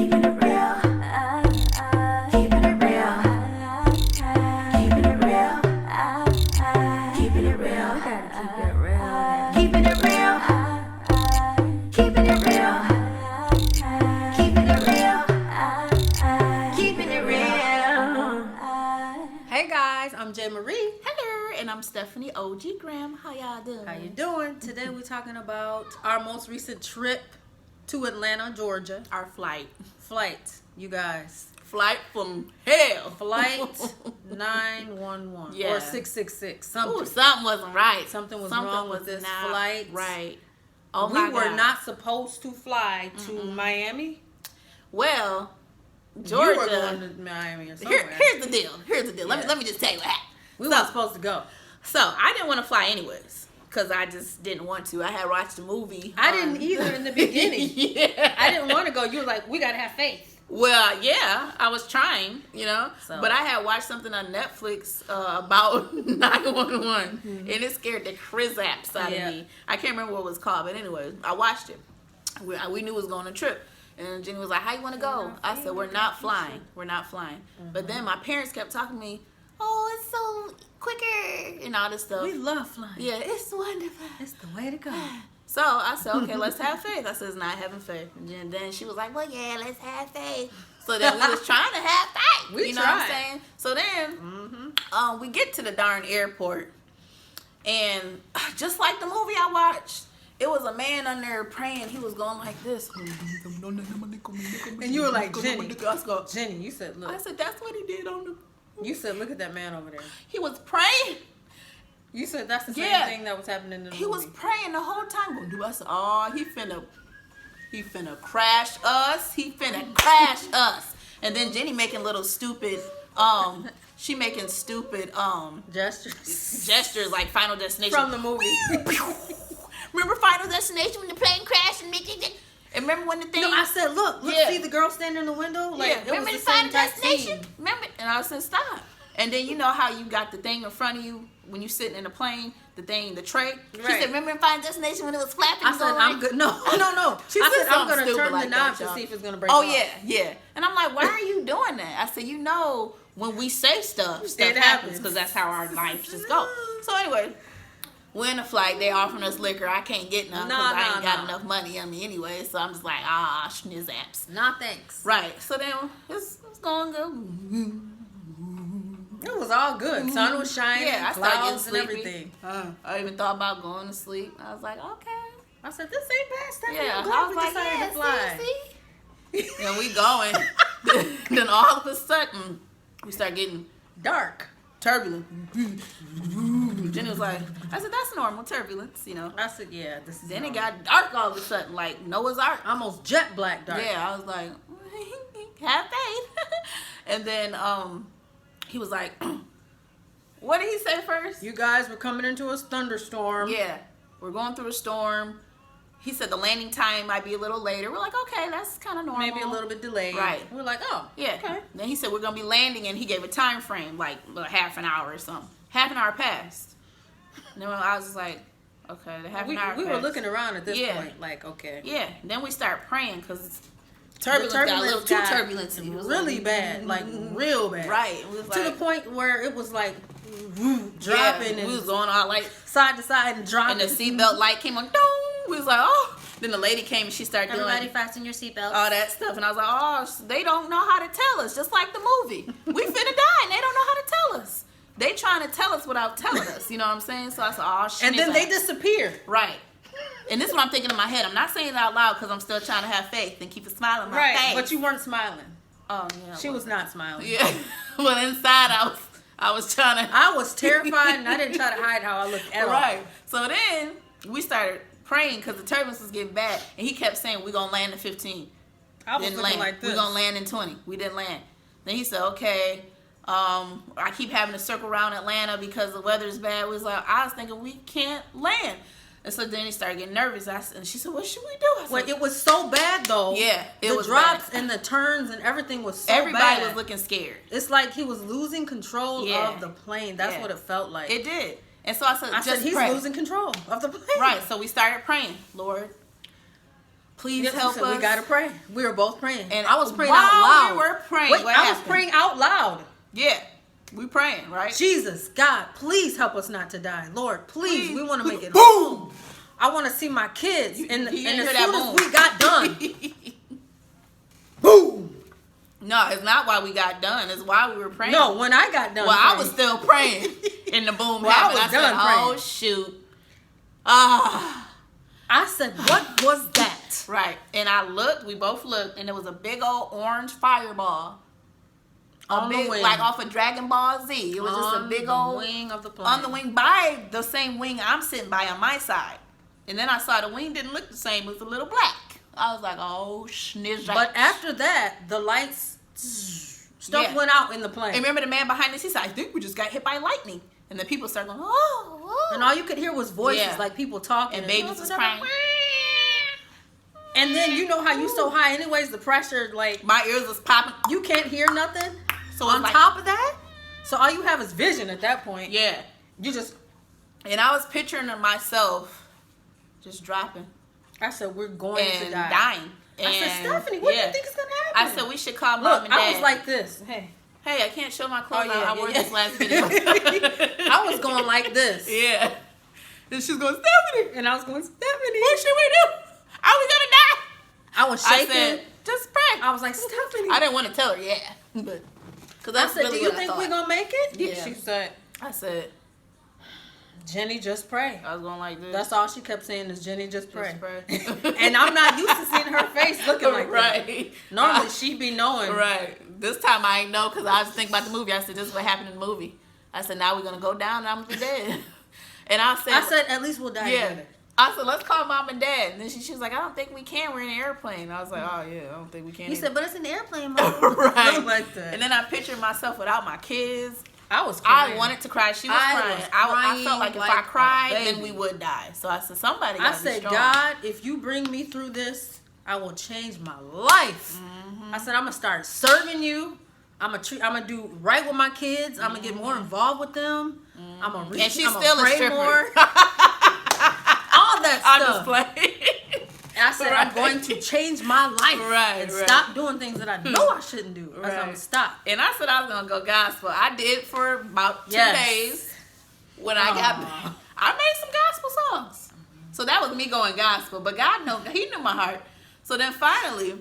Keepin' it real. Keepin' it real. Keepin' it real. Keepin' it real. We gotta keep it real. Keepin' it real. Keepin' it real. Keepin' it real. Keepin' it real. Hey guys, I'm J. Marie. Hello, and I'm Stephanie OG Graham. How y'all doing? How you doing? Today we're talking about our most recent trip to Atlanta, Georgia. Our flight. You guys. Flight from hell. Flight 911 Yeah. or 666. Ooh, Something. something wasn't right. Something was wrong with this flight. Right. Oh my We were God. not supposed to fly to Miami. Well, Georgia. You were going to Miami or somewhere. Here's the deal. Yeah. Let me just tell you what happened. We weren't supposed to go. So I didn't want to fly anyways because I just didn't want to. I had watched a movie. I didn't either in the beginning. Yeah. I didn't want to go. You were like, we got to have faith. Well, yeah, I was trying, So. but I had watched something on Netflix about 911, and it scared the crizaps out of me. I can't remember what it was called, but anyway, I watched it. We knew we was going on a trip, and Jenny was like, "How you want to go?" I said, "We're not flying. We're not flying." But then my parents kept talking to me, "Oh, it's so quicker," and all this stuff. We love flying. Yeah, it's wonderful. It's the way to go. So I said, okay, let's have faith. I said, it's not having faith. And then she was like, well, yeah, let's have faith. So then we was trying to have faith. We you know tried. what I'm saying? So then we get to the darn airport. And just like the movie I watched, it was a man on there praying. He was going like this. And you were like, Jenny. Let's go. Jenny, you said, look. I said, that's what he did on the... You said, look at that man over there. He was praying. You said that's the same Yeah. thing that was happening in the movie. He was praying the whole time. I said, oh, he finna crash us. He finna crash us. And then Jenny making little stupid, she making stupid gestures like Final Destination. From the movie. Remember Final Destination when the plane crashed and and remember when the thing... No, I said, look, Yeah. see the girl standing in the window? Like, Yeah, it remember was the the same Final type Destination? scene. Remember? And I said, stop. And then you know how you got the thing in front of you when you sitting in the plane, the tray? She Right. said, remember in Final Destination when it was flapping? I said, I'm good. No. She I said said, I'm something going to stupid turn like the that, knob to y'all. see if it's going to break Oh, off. yeah. And I'm like, why are you doing that? I said, you know, when we say stuff It happens happens. because that's how our life just go. So anyway, we're in a flight. They offering us liquor. I can't get none because I ain't got enough money on me anyway. So I'm just like, schnizaps. Nah, thanks. Right. So then it's going good. It was all good. Sun was shining, Yeah, I started getting clouds and sleepy. everything. I even thought about going to sleep. I was like, okay. I said, this ain't bad stuff. Yeah, I'm I glad was we like, decided yeah, to fly. see? And we going. Then all of a sudden, we start getting Dark. turbulent. Jenny was like, I said, that's normal turbulence, I said, yeah, this is Then it normal. got dark all of a sudden, like Noah's Ark. almost jet black dark. Yeah, I was like, have faith. And then he was like, what did he say first? You guys were coming into a thunderstorm. Yeah, we're going through a storm. He said the landing time might be a little later. We're like, okay, that's kind of normal. Maybe a little bit delayed. Right. We're like, oh, Yeah. okay. Then he said we're gonna be landing, and he gave a time frame, like half an hour or something. Half an hour passed. And then I was just like, okay, the half We an hour. were passed. looking around at this Yeah. point, like, okay. Yeah. Then we start praying because turbulence got a little too got turbulence. It was really like, bad, like real bad. Right. It was To the like, point where it was like dropping yeah, and we was going all like, side to side and dropping. and the seatbelt light came on. Dong. We was like, oh. Then the lady came and she started Everybody doing fasten your seatbelts. all that stuff, and I was like, oh, they don't know how to tell us, just like the movie. We finna die, and they don't know how to tell us. They trying to tell us without telling us. You know what I'm saying? So I said, oh shit. And then they disappear. Right. And this is what I'm thinking in my head. I'm not saying it out loud because I'm still trying to have faith and keep a smile on my face. But you weren't smiling. Oh yeah. She was not smiling. Yeah. But inside I was trying to. I was terrified, and I didn't try to hide how I looked at all. Right. So then we started praying because the turbulence was getting bad, and he kept saying we're gonna land in 15. I was Didn't looking land. like this. We're gonna land in 20. We didn't land. Then he said, okay. I keep having to circle around Atlanta because the weather's bad. We was like, I was thinking we can't land. And so then he started getting nervous. And she said, what should we do? I said, Well, it was so bad though. Yeah, it the was drops bad. and the turns and everything was so everybody bad. was looking scared. It's like he was losing control Yeah. of the plane. That's Yeah. what it felt like. It did. And so I said, I just said he's pray. losing control of the plane. Right. So we started praying, Lord, please Yes, help us. We gotta pray. We were both praying, And I was praying while out loud. we were praying, Wait, what I was happened? praying out loud. Yeah, we praying, right? Jesus, God, please help us not to die. Lord, please, we want to make it. Boom! I want to see my kids. And as you soon didn't hear that as boom. we got done, boom. No, it's not why we got done. It's why we were praying. No, when I got done. Well, I praying. was still praying, and the boom Well, I happened. was I said, done "Oh praying. shoot!" Ah, I said, what was that? right. And I looked. We both looked, and there was a big old orange fireball. On the wing. Like off of Dragon Ball Z. It was just a big old wing of the plane. on the wing by the same wing I'm sitting by on my side. And then I saw the wing didn't look the same. It was a little black. I was like, oh, schniz. But after that, the lights, stuff Yeah. went out in the plane. And remember the man behind us, he said, I think we just got hit by lightning. And the people started going, oh. And all you could hear was voices, Yeah. like people talking. And babies was crying. And then you know how you so high anyways, the pressure, like, My ears was popping. you can't hear nothing. So On it's like, top of that, so all you have is vision at that point. yeah. You just, And I was picturing myself just dropping I said, we're going to and die. dying. I said, And, Stephanie, what do yeah. you think is going to I happen? said, we should call mom look, and dad. I was like this. Hey. Hey, I can't show my clothes. Oh, yeah, I wore yeah. this last video. I was going like this. Yeah. And she's going, Stephanie, And I was going, Stephanie. what should we do? Are we going to die? I was I shaking. said, just pray. I was like, Stephanie. I didn't want to tell her, yeah. But, because I that's said, really do you what think I we're thought. going to make it? Yeah. She said, I said, Jenny, just pray. I was going like this. That's all she kept saying is, Jenny, just pray. Just pray. And I'm not used to seeing her face looking like that. Right. Normally, she be knowing. Right. This time I ain't know because I was thinking about the movie. I said, this is what happened in the movie. I said, now we're going to go down and I'm going to be dead. And I said, at least we'll die yeah. together. I said, let's call mom and dad. And then she was like, I don't think we can. We're in an airplane. I was like, oh, yeah, I don't think we can. He either. said, but it's an airplane, Mom. right. Like that. And then I pictured myself without my kids. I was crying. I wanted to cry. She was I crying. was I crying felt like if like I a cried, then baby. we would die. So I said, somebody I got to be said, strong. God, if you bring me through this, I will change my life. Mm-hmm. I said, I'm going to start serving you. I'm gonna do right with my kids. I'm gonna get more involved with them. I'm gonna reach. And she's I'm still a pray stripper. more. All that I'm stuff. just playing. And I said, I'm going to change my life and Right. stop doing things that I know I shouldn't do. I said, I'm Right. gonna stop. And I said I was gonna go gospel. I did for about 2 Yes. days. When I got, Aw. I made some gospel songs. So that was me going gospel. But God knew, He knew my heart. So then finally,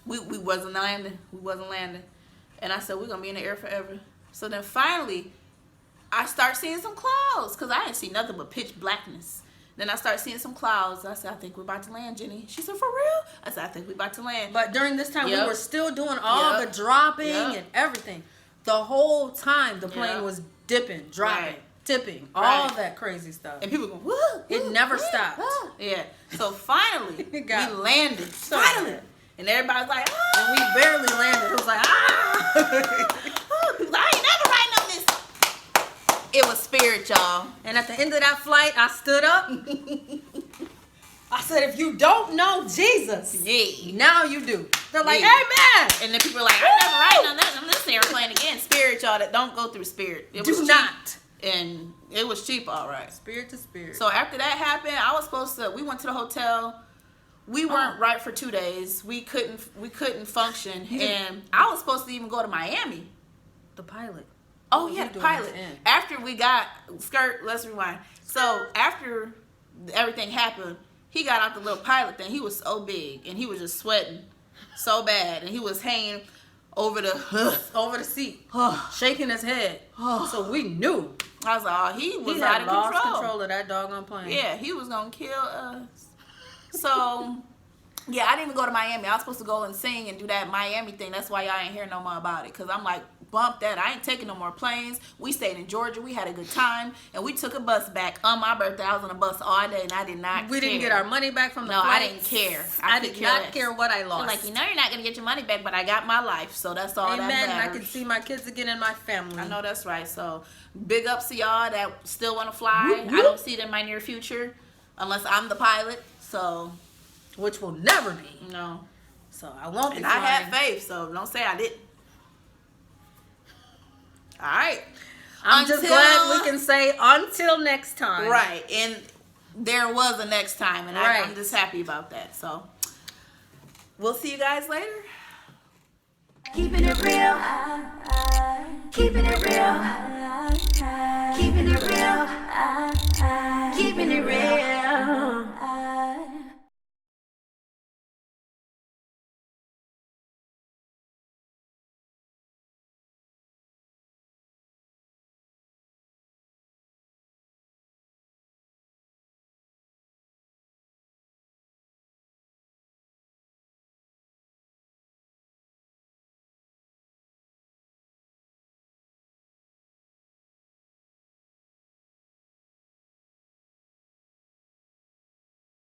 we wasn't landing. We wasn't landing. And I said, we're gonna be in the air forever. So then finally, I start seeing some clouds because I didn't see nothing but pitch blackness. Then I start seeing some clouds. I said, I think we're about to land, Jenny. She said, for real? I said, I think we're about to land. But during this time, we Yep. were still doing all Yep. the dropping Yep. and everything. The whole time, the plane Yep. was dipping, dropping, Right. tipping, all Right. that crazy stuff. And people go, woo! It woo, never woo, stopped. woo. Yeah. So finally, It we got landed. so Finally. bad. And everybody's like, And we barely landed. It was like, ah! People like, I ain't never riding on this. It was spirit, y'all. And at the end of that flight, I stood up. I said, if you don't know Jesus, Yeah. now you do. They're like, Yeah. amen. And then people are like, I'm never riding on that. On this airplane again. Spirit, y'all, that don't go through spirit. It was Do cheap. not. And it was cheap, all right. Spirit to spirit. So after that happened, we went to the hotel. We weren't right for 2 days. We couldn't function. And I was supposed to even go to Miami. The pilot. Oh What yeah, was he the doing at pilot. the end? After we got let's rewind. So after everything happened, he got out the little pilot thing. He was so big and he was just sweating so bad, and he was hanging over Over the seat, shaking his head. So we knew I was like, oh, he was he out had of lost control. control of that doggone plane. Yeah, he was gonna kill us. So yeah, I didn't even go to Miami. I was supposed to go and sing and do that Miami thing. That's why y'all ain't hear no more about it. Cause I'm like, bump that. I ain't taking no more planes. We stayed in Georgia. We had a good time, and we took a bus back on my birthday. I was on a bus all day, and I did not. We didn't get our money back from the No, I flights. didn't care. I could did care not less. care what I They're lost. like, you know, you're not gonna get your money back, but I got my life, so that's all that Amen. And I matters. can see my kids again and my family. I know that's right. So big ups to y'all that still want to fly. Whoop, whoop. I don't see it in my near future unless I'm the pilot. So Which will never be. no. So I won't be And I flying. had faith, so don't say I didn't. All right. I'm just glad we can say until next time. Right. And there was a next time, and Right. I'm just happy about that. So we'll see you guys later. Keeping it real. Keeping it real. Keeping it real. Keeping it real.